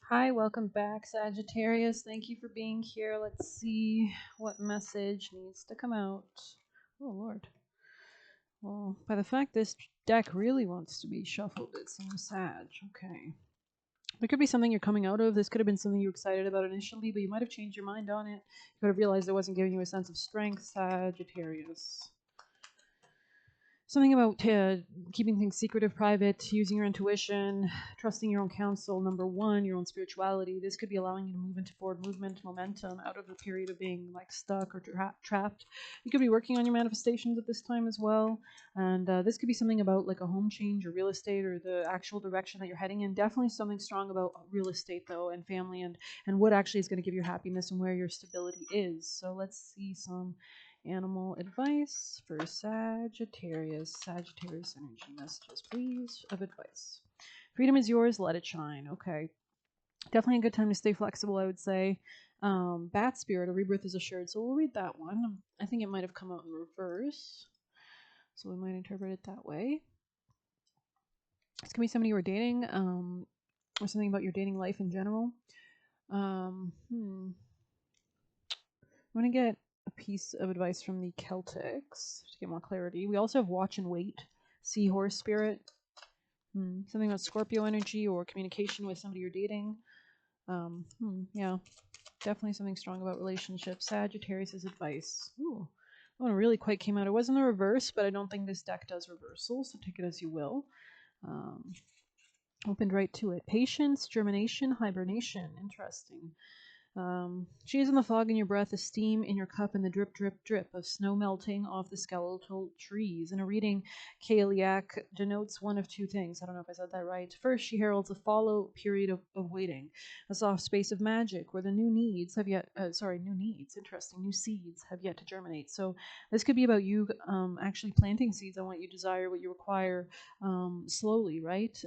Hi, welcome back, Sagittarius. Thank you for being here. Let's see what message needs to come out. Oh, Lord. Well, by the fact this deck really wants to be shuffled, it seems Sag. Okay. There could be something you're coming out of. This could have been something you were excited about initially, but you might have changed your mind on it. You could have realized it wasn't giving you a sense of strength, Sagittarius. Something about keeping things secretive, private, using your intuition, trusting your own counsel. Number one, your own spirituality. This could be allowing you to move into forward movement, momentum, out of the period of being like stuck or trapped. You could be working on your manifestations at this time as well. And this could be something about like a home change or real estate or the actual direction that you're heading in. Definitely something strong about real estate though, and family, and what actually is going to give you happiness and where your stability is. So let's see some animal advice for Sagittarius. Sagittarius energy messages, please, of advice. Freedom is yours, let it shine. Okay. Definitely a good time to stay flexible, I would say. Bat spirit, a rebirth is assured. So we'll read that one. I think it might have come out in reverse. So we might interpret it that way. This can be somebody you were dating, or something about your dating life in general. I'm going to get a piece of advice from the Celtics to get more clarity. We also have watch and wait, seahorse spirit, something about Scorpio energy or communication with somebody you're dating. Yeah, definitely something strong about relationships. Sagittarius' advice. Ooh, that one really quite came out. It wasn't the reverse, but I don't think this deck does reversal, so take it as you will. Opened right to it. Patience, germination, hibernation. Interesting. Cheese in the fog in your breath, a steam in your cup, and the drip, drip, drip of snow melting off the skeletal trees. In a reading, Kaeliak denotes one of two things. I don't know if I said that right. First, she heralds a follow period of waiting, a soft space of magic where the new needs, interesting, new seeds have yet to germinate. So this could be about you actually planting seeds on what you desire, what you require, slowly, right?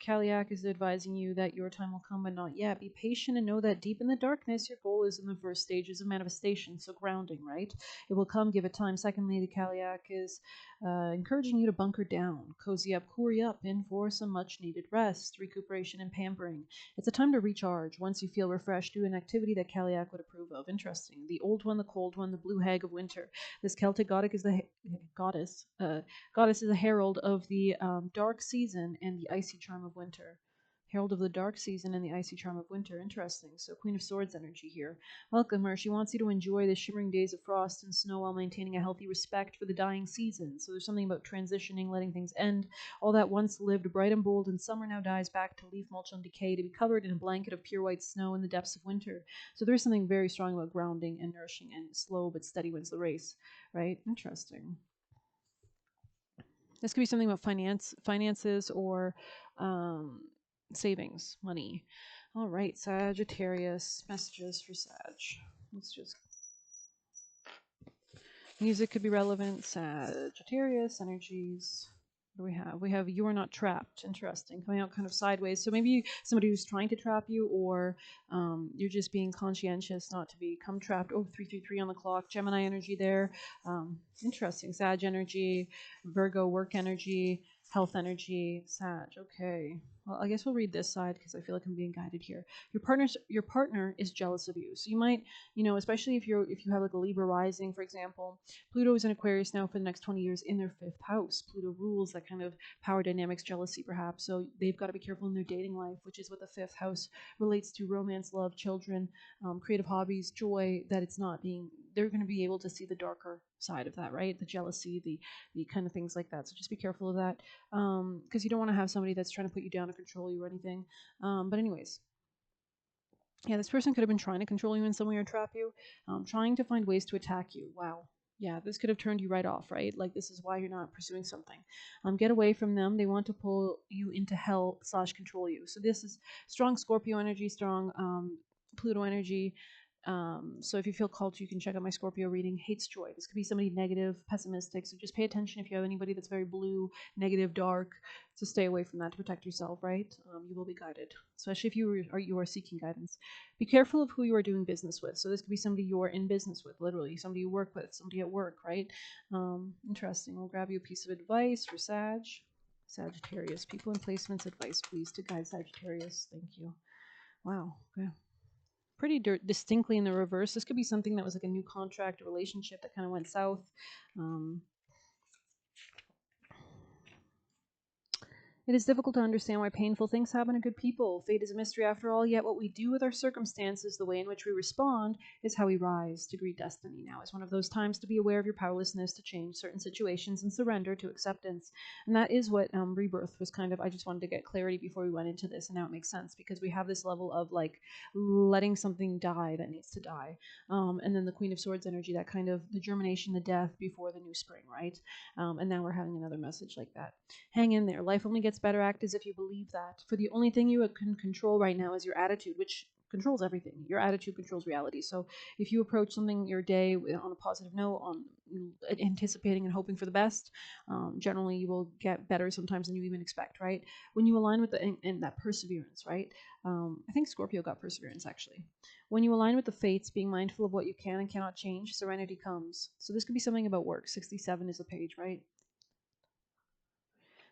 Kaeliak is advising you that your time will come, but not yet. Be patient and know that deep in the darkness, your goal is in the first stages of manifestation. So grounding, right? It will come. Give it time. Secondly, the Kaeliak is encouraging you to bunker down, cozy up, cozy up, in for some much-needed rest, recuperation, and pampering. It's a time to recharge. Once you feel refreshed, do an activity that Kaeliak would approve of. Interesting. The old one, the cold one, the blue hag of winter. This Celtic goddess is the goddess. Goddess is a herald of the dark season and the icy charm of winter. Herald of the dark season and the icy charm of winter. Interesting. So Queen of Swords energy here. Welcome her. She wants you to enjoy the shimmering days of frost and snow while maintaining a healthy respect for the dying season. So there's something about transitioning, letting things end. All that once lived bright and bold in summer now dies back to leaf mulch and decay, to be covered in a blanket of pure white snow in the depths of winter. So there's something very strong about grounding and nourishing, and slow but steady wins the race, right? Interesting. This could be something about finances, or savings, money. All right, Sagittarius messages for Sag. Let's just. Music could be relevant. Sagittarius energies. What do we have? We have you are not trapped. Interesting. Coming out kind of sideways. So maybe somebody who's trying to trap you, or you're just being conscientious not to become trapped. Oh, 333 on the clock. Gemini energy there. Interesting. Sag energy, Virgo work energy, health energy, Sag. Okay. Well, I guess we'll read this side because I feel like I'm being guided here. Your partner is jealous of you. So you might, especially if you have like a Libra rising, for example. Pluto is in Aquarius now for the next 20 years in their fifth house. Pluto rules that kind of power dynamics, jealousy perhaps. So they've got to be careful in their dating life, which is what the fifth house relates to: romance, love, children, creative hobbies, joy. That it's not being, they're going to be able to see the darker side of that, right? The jealousy, the kind of things like that. So just be careful of that, because you don't want to have somebody that's trying to put you down or control you or anything. But anyways, yeah, this person could have been trying to control you in some way or trap you, trying to find ways to attack you. Wow. Yeah, this could have turned you right off, right? Like, this is why you're not pursuing something. Get away from them. They want to pull you into hell / control you. So this is strong Scorpio energy, strong Pluto energy. So if you feel called to, you can check out my Scorpio reading. Hates joy. This could be somebody negative, pessimistic. So just pay attention if you have anybody that's very blue, negative, dark. So stay away from that to protect yourself, right? You will be guided, especially if you are seeking guidance. Be careful of who you are doing business with. So this could be somebody you are in business with, literally somebody you work with, somebody at work, right? Interesting. We'll grab you a piece of advice for Sagittarius. People and placements advice, please, to guide Sagittarius. Thank you. Wow. Okay. Pretty distinctly in the reverse. This could be something that was like a new contract, a relationship that kind of went south. Um, It is difficult to understand why painful things happen to good people. Fate is a mystery after all, yet what we do with our circumstances, the way in which we respond, is how we rise to greet destiny. Now is one of those times to be aware of your powerlessness to change certain situations and surrender to acceptance. And that is what rebirth was kind of. I just wanted to get clarity before we went into this, and now it makes sense because we have this level of like letting something die that needs to die. And then the Queen of Swords energy, that kind of the germination, the death before the new spring, right? And now we're having another message like that. Hang in there. Life only gets better. Act as if you believe that. For the only thing you can control right now is your attitude, which controls everything. Your attitude controls reality. So if you approach something your day on a positive note, on anticipating and hoping for the best, generally you will get better sometimes than you even expect, right? When you align with and that perseverance, right? I think Scorpio got perseverance actually. When you align with the fates, being mindful of what you can and cannot change, serenity comes. So this could be something about work. 67 is the page, right?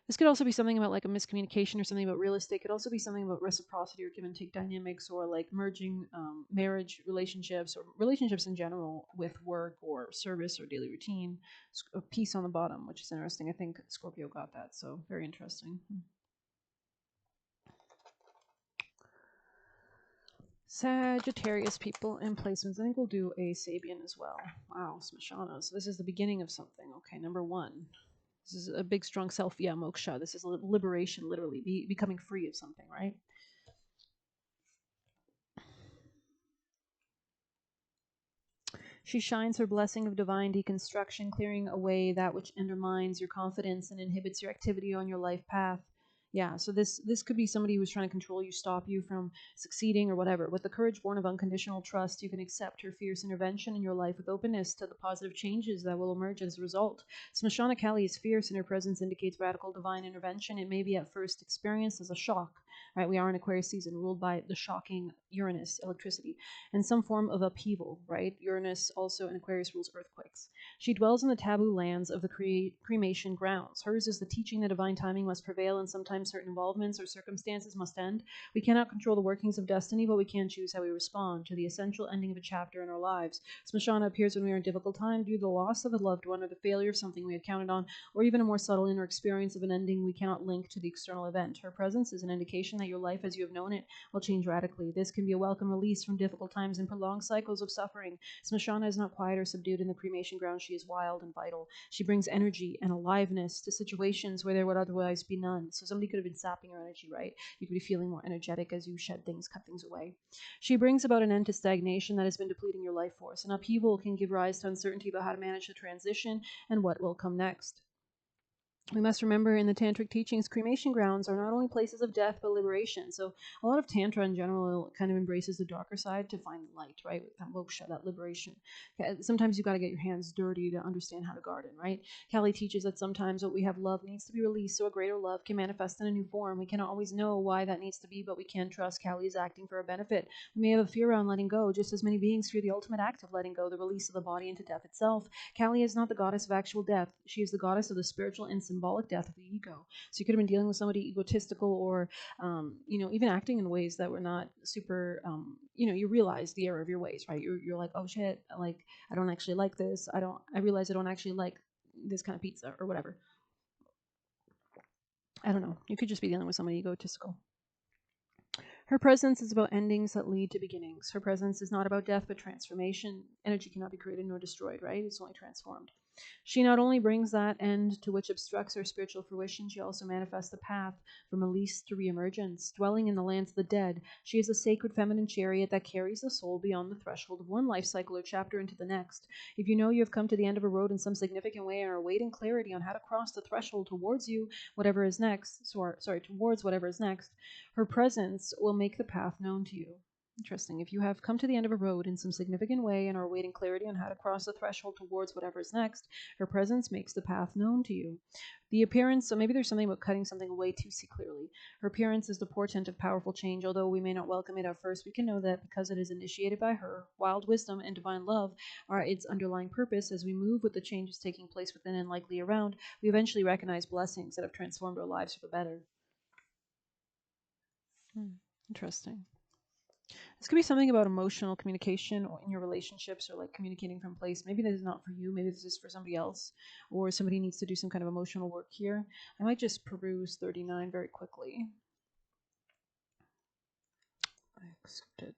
This could also be something about like a miscommunication or something about real estate. It could also be something about reciprocity or give and take dynamics or like merging marriage relationships or relationships in general with work or service or daily routine. A piece on the bottom, which is interesting. I think Scorpio got that, so very interesting. Sagittarius people and placements. I think we'll do a Sabian as well. Wow, Smashana. So this is the beginning of something. Okay, number one. This is a big, strong self. Yeah, moksha. This is liberation, literally, becoming free of something, right? She shines her blessing of divine deconstruction, clearing away that which undermines your confidence and inhibits your activity on your life path. Yeah, so this could be somebody who's trying to control you, stop you from succeeding or whatever. With the courage born of unconditional trust, you can accept her fierce intervention in your life with openness to the positive changes that will emerge as a result. Smashana Kali is fierce and her presence indicates radical divine intervention. It may be at first experienced as a shock, right? We are in Aquarius season, ruled by the shocking Uranus, electricity, and some form of upheaval, right? Uranus also in Aquarius rules earthquakes. She dwells in the taboo lands of the cremation grounds. Hers is the teaching that divine timing must prevail and sometimes certain involvements or circumstances must end. We cannot control the workings of destiny, but we can choose how we respond to the essential ending of a chapter in our lives. Smashana appears when we are in difficult time due to the loss of a loved one or the failure of something we had counted on, or even a more subtle inner experience of an ending we cannot link to the external event. Her presence is an indication that your life as you have known it will change radically. This can be a welcome release from difficult times and prolonged cycles of suffering. Smashana is not quiet or subdued in the cremation ground. She is wild and vital. She brings energy and aliveness to situations where there would otherwise be none. So somebody could have been sapping your energy, right? You could be feeling more energetic as you shed things, cut things away. She brings about an end to stagnation that has been depleting your life force. An upheaval can give rise to uncertainty about how to manage the transition and what will come next. We must remember in the tantric teachings, cremation grounds are not only places of death but liberation. So a lot of tantra in general kind of embraces the darker side to find light, right? That moksha, that liberation. Sometimes you got to get your hands dirty to understand how to garden, right? Kali teaches that sometimes what we have loved needs to be released so a greater love can manifest in a new form. We cannot always know why that needs to be, but we can trust Kali is acting for our benefit. We may have a fear around letting go, just as many beings fear the ultimate act of letting go, the release of the body into death itself. Kali is not the goddess of actual death. She is the goddess of the spiritual and symbolic death of the ego. So you could have been dealing with somebody egotistical or, even acting in ways that were not super, you realize the error of your ways, right? You're like, oh shit, like, I don't actually like this. I realize I don't actually like this kind of pizza or whatever. I don't know. You could just be dealing with somebody egotistical. Her presence is about endings that lead to beginnings. Her presence is not about death, but transformation. Energy cannot be created nor destroyed, right? It's only transformed. She not only brings that end to which obstructs our spiritual fruition, she also manifests the path from release to reemergence. Dwelling in the lands of the dead, she is a sacred feminine chariot that carries the soul beyond the threshold of one life cycle or chapter into the next. If you know you have come to the end of a road in some significant way and are awaiting clarity on how to cross the threshold towards whatever is next, towards whatever is next, her presence will make the path known to you. Interesting. If you have come to the end of a road in some significant way and are awaiting clarity on how to cross the threshold towards whatever is next, her presence makes the path known to you. The appearance, so maybe there's something about cutting something away to see clearly. Her appearance is the portent of powerful change. Although we may not welcome it at first, we can know that because it is initiated by her, wild wisdom and divine love are its underlying purpose. As we move with the changes taking place within and likely around, we eventually recognize blessings that have transformed our lives for the better. Interesting. This could be something about emotional communication or in your relationships, or like communicating from place. Maybe this is not for you. Maybe this is for somebody else, or somebody needs to do some kind of emotional work here. I might just peruse 39 very quickly. I accepted.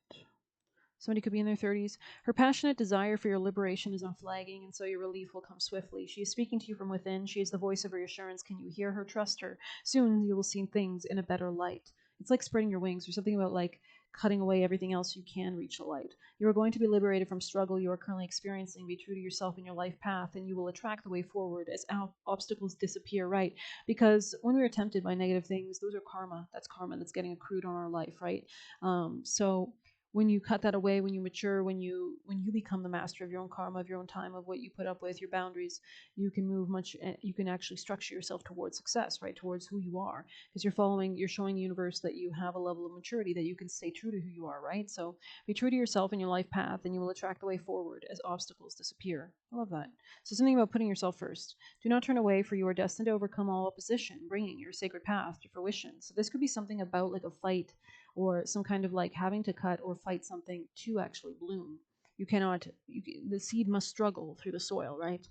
Somebody could be in their 30s. Her passionate desire for your liberation is unflagging, and so your relief will come swiftly. She is speaking to you from within. She is the voice of reassurance. Can you hear her? Trust her. Soon you will see things in a better light. It's like spreading your wings, or something about like cutting away everything else. You can reach the light. You are going to be liberated from struggle you are currently experiencing. Be true to yourself in your life path, and you will attract the way forward as obstacles disappear, right? Because when we're tempted by negative things, those are karma. That's karma that's getting accrued on our life, right? So when you cut that away, when you mature, when you become the master of your own karma, of your own time, of what you put up with, your boundaries, you can move much. You can actually structure yourself towards success, right? Towards who you are, because you're showing the universe that you have a level of maturity that you can stay true to who you are, right? So be true to yourself in your life path, and you will attract the way forward as obstacles disappear. I love that. So something about putting yourself first. Do not turn away, for you are destined to overcome all opposition, bringing your sacred path to fruition. So this could be something about like a fight, or some kind of like having to cut or fight something to actually bloom. You cannot, the seed must struggle through the soil, right?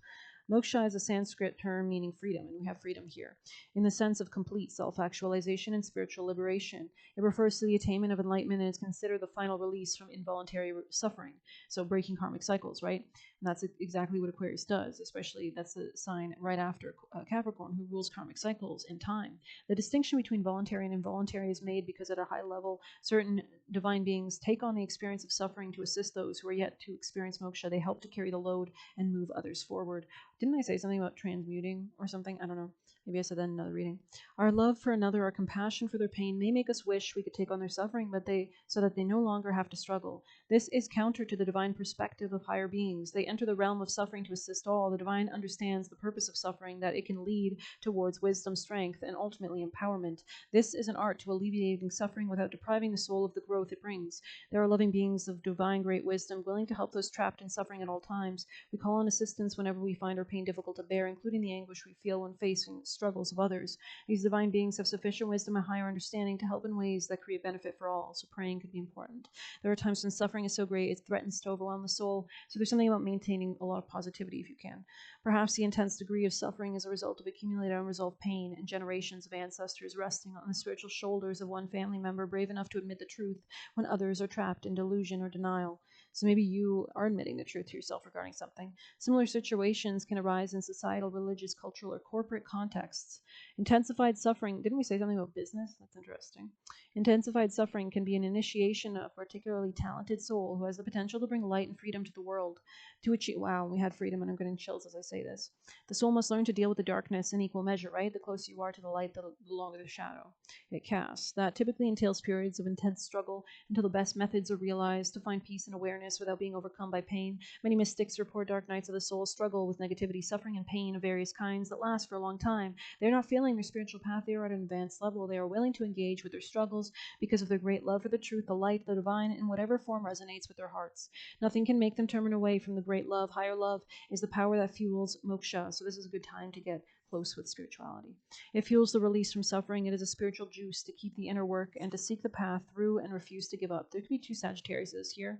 Moksha is a Sanskrit term meaning freedom, and we have freedom here in the sense of complete self actualization and spiritual liberation. It refers to the attainment of enlightenment and is considered the final release from involuntary suffering. So, breaking karmic cycles, right? And that's exactly what Aquarius does, especially that's the sign right after Capricorn, who rules karmic cycles in time. The distinction between voluntary and involuntary is made because at a high level, certain divine beings take on the experience of suffering to assist those who are yet to experience moksha. They help to carry the load and move others forward. Didn't I say something about transmuting or something? I don't know. Maybe I said that in another reading. Our love for another, our compassion for their pain may make us wish we could take on their suffering, but so that they no longer have to struggle. This is counter to the divine perspective of higher beings. They enter the realm of suffering to assist all. The divine understands the purpose of suffering, that it can lead towards wisdom, strength, and ultimately empowerment. This is an art to alleviating suffering without depriving the soul of the growth it brings. There are loving beings of divine great wisdom, willing to help those trapped in suffering at all times. We call on assistance whenever we find our pain difficult to bear, including the anguish we feel when facing struggles of others. These divine beings have sufficient wisdom and higher understanding to help in ways that create benefit for all, so praying could be important. There are times when suffering is so great it threatens to overwhelm the soul, so there's something about maintaining a lot of positivity if you can. Perhaps the intense degree of suffering is a result of accumulated unresolved pain and generations of ancestors resting on the spiritual shoulders of one family member brave enough to admit the truth when others are trapped in delusion or denial. So maybe you are admitting the truth to yourself regarding something. Similar situations can arise in societal, religious, cultural, or corporate contexts. Intensified suffering, didn't we say something about business? That's interesting. Intensified suffering can be an initiation of a particularly talented soul who has the potential to bring light and freedom to the world. To achieve, wow, we had freedom, and I'm getting chills as I say this. The soul must learn to deal with the darkness in equal measure, right? The closer you are to the light, the longer the shadow it casts. That typically entails periods of intense struggle until the best methods are realized to find peace and awareness without being overcome by pain. Many mystics report dark nights of the soul struggle with negativity, suffering, and pain of various kinds that last for a long time. They're not feeling their spiritual path. They are at an advanced level. They are willing to engage with their struggles because of their great love for the truth, the light, the divine, in whatever form resonates with their hearts. Nothing can make them turn away from the great love. Higher love is the power that fuels moksha. So this is a good time to get close with spirituality. It fuels the release from suffering. It is a spiritual juice to keep the inner work and to seek the path through and refuse to give up. There could be two Sagittariuses here.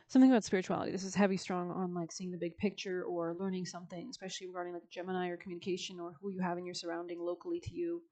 Something about spirituality. This is heavy, strong on like seeing the big picture or learning something, especially regarding like Gemini or communication or who you have in your surrounding locally to you.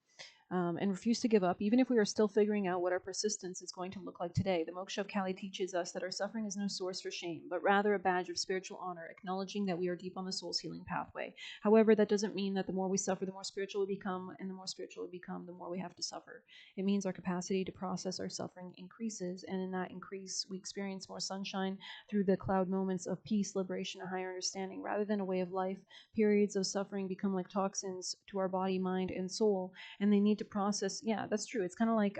And refuse to give up, even if we are still figuring out what our persistence is going to look like today. The Moksha of Kali teaches us that our suffering is no source for shame, but rather a badge of spiritual honor, acknowledging that we are deep on the soul's healing pathway. However, that doesn't mean that the more we suffer, the more spiritual we become, and the more spiritual we become, the more we have to suffer. It means our capacity to process our suffering increases, and in that increase, we experience more sunshine through the cloud moments of peace, liberation, and higher understanding. Rather than a way of life, periods of suffering become like toxins to our body, mind, and soul, and they need to process. Yeah, that's true. It's kind of like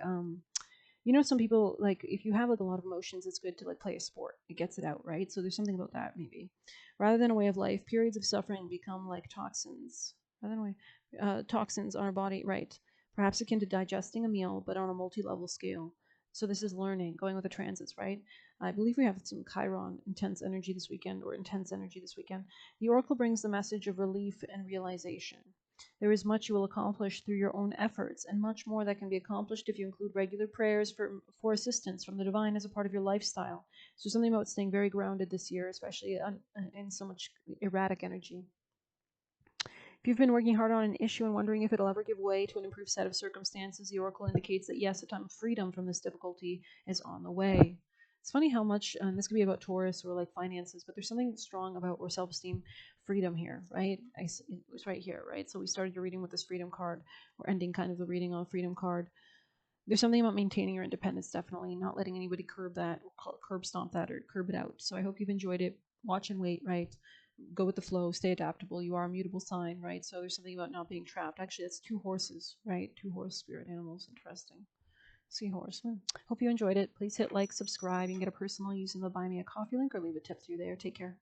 some people, like if you have like a lot of emotions, it's good to like play a sport. It gets it out, right? So there's something about that maybe. Rather than a way of life, periods of suffering become like toxins. Rather than toxins on our body, right? Perhaps akin to digesting a meal, but on a multi-level scale. So this is learning, going with the transits, right? I believe we have some Chiron intense energy this weekend, or intense energy this weekend. The oracle brings the message of relief and realization. There is much you will accomplish through your own efforts, and much more that can be accomplished if you include regular prayers for assistance from the divine as a part of your lifestyle. So something about staying very grounded this year, especially in so much erratic energy. If you've been working hard on an issue and wondering if it'll ever give way to an improved set of circumstances, the oracle indicates that yes, a time of freedom from this difficulty is on the way. It's funny how much, this could be about Taurus or like finances, but there's something strong about or self-esteem, freedom here, right? It's right here, right? So we started your reading with this freedom card. We're ending kind of the reading on freedom card. There's something about maintaining your independence, definitely, not letting anybody curb that, or curb stomp that, or curb it out. So I hope you've enjoyed it. Watch and wait, right? Go with the flow, stay adaptable. You are a mutable sign, right? So there's something about not being trapped. Actually, that's 2 horses, right? 2 horse spirit animals. Interesting. Seahorse. Hope you enjoyed it. Please hit like, subscribe. You can get a personal using the Buy Me a Coffee link or leave a tip through there. Take care.